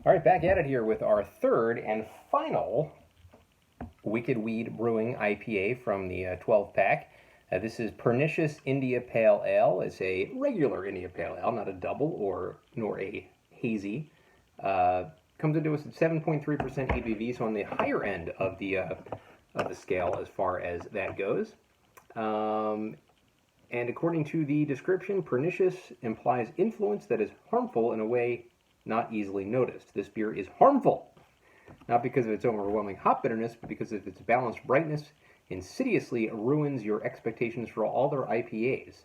All right, back at it here with our third and final Wicked Weed Brewing IPA from the 12-pack. This is Pernicious India Pale Ale. It's a regular India Pale Ale, not a double nor a hazy. Comes into us at 7.3% ABV, so on the higher end of the scale as far as that goes. And according to the description, pernicious implies influence that is harmful in a way not easily noticed. This beer is harmful, not because of its overwhelming hop bitterness, but because of its balanced brightness insidiously ruins your expectations for all their IPAs.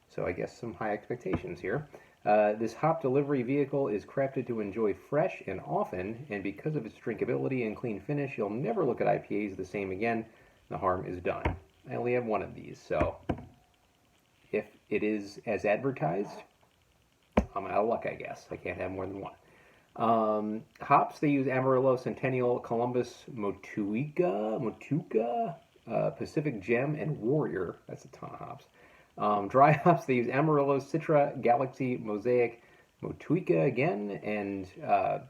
So I guess some high expectations here. This hop delivery vehicle is crafted to enjoy fresh and often, and because of its drinkability and clean finish, you'll never look at IPAs the same again. The harm is done. I only have one of these, so if it is as advertised, I'm out of luck, I guess. I can't have more than one. Hops, they use Amarillo, Centennial, Columbus, Motueka, Pacific Gem, and Warrior. That's a ton of hops. Dry hops, they use Amarillo, Citra, Galaxy, Mosaic, Motueka again, and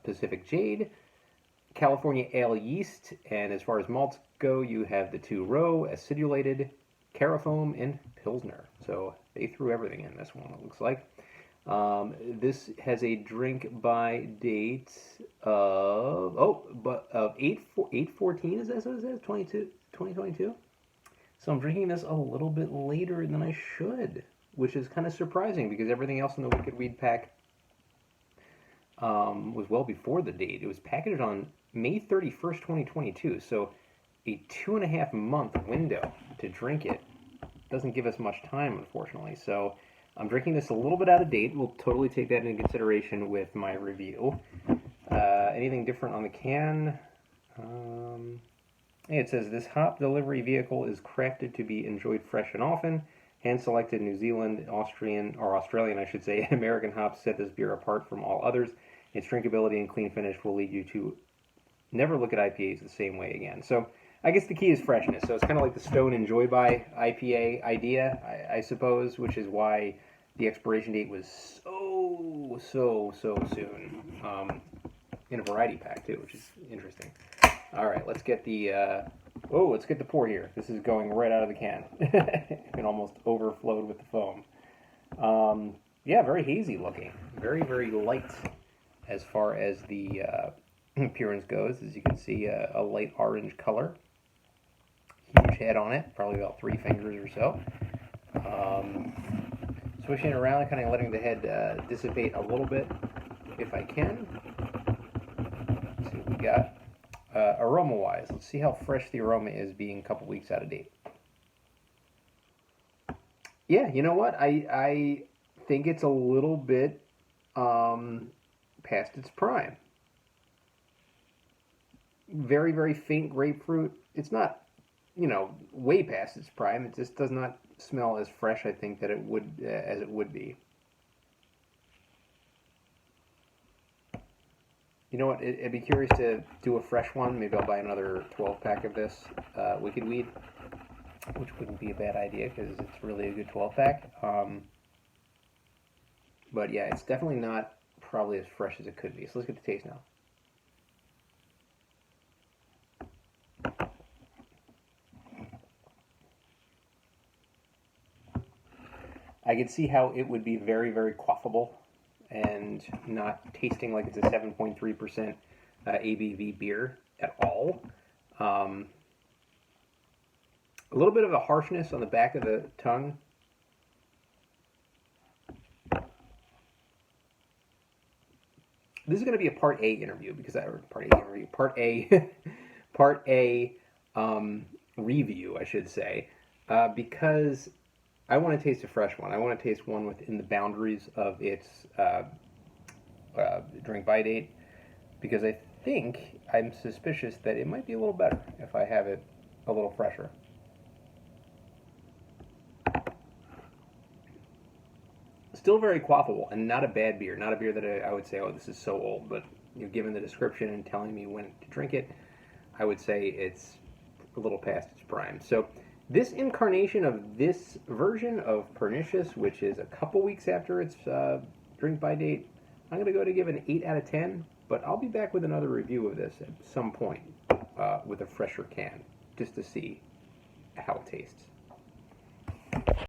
Pacific Jade. California Ale yeast, and as far as malts go, you have the 2-row, acidulated, Carafoam, and Pilsner. So they threw everything in this one, it looks like. This has a drink by date of 8/14, is that what it says? 2022? So I'm drinking this a little bit later than I should, which is kind of surprising because everything else in the Wicked Weed pack was well before the date. It was packaged on May 31st, 2022, so a 2.5 month window to drink it doesn't give us much time, unfortunately. So I'm drinking this a little bit out of date. We'll totally take that into consideration with my review. Anything different on the can? It says this hop delivery vehicle is crafted to be enjoyed fresh and often. Hand-selected New Zealand, Australian, I should say, American hops set this beer apart from all others. Its drinkability and clean finish will lead you to never look at IPAs the same way again. So I guess the key is freshness. So it's kind of like the Stone Enjoy By IPA idea, I suppose, which is why the expiration date was so soon. In a variety pack too, which is interesting. All right, let's get the pour here. This is going right out of the can. It almost overflowed with the foam. Yeah, very hazy looking. Very, very light as far as the appearance goes. As you can see, a light orange color. Huge head on it, probably about 3 fingers or so. Swishing it around, kind of letting the head dissipate a little bit if I can. Let's see what we got. Aroma-wise, let's see how fresh the aroma is being a couple weeks out of date. Yeah, you know what? I think it's a little bit past its prime. Very, very faint grapefruit. It's not, way past its prime. It just does not smell as fresh, I think, that it would as it would be. You know what? I'd be curious to do a fresh one. Maybe I'll buy another 12-pack of this Wicked Weed, which wouldn't be a bad idea because it's really a good 12-pack. But yeah, it's definitely not probably as fresh as it could be. So let's get the taste now. I could see how it would be very, very quaffable and not tasting like it's a 7.3% ABV beer at all. A little bit of a harshness on the back of the tongue. This is going to be a Part A interview because Part A review, I should say, because I want to taste a fresh one. I want to taste one within the boundaries of its drink by date, because I think I'm suspicious that it might be a little better if I have it a little fresher. Still very quaffable and not a bad beer. Not a beer that I would say, oh, this is so old. But given the description and telling me when to drink it, I would say it's a little past its prime. So this incarnation of this version of Pernicious, which is a couple weeks after its drink by date, I'm going to go to give an 8 out of 10, but I'll be back with another review of this at some point with a fresher can, just to see how it tastes.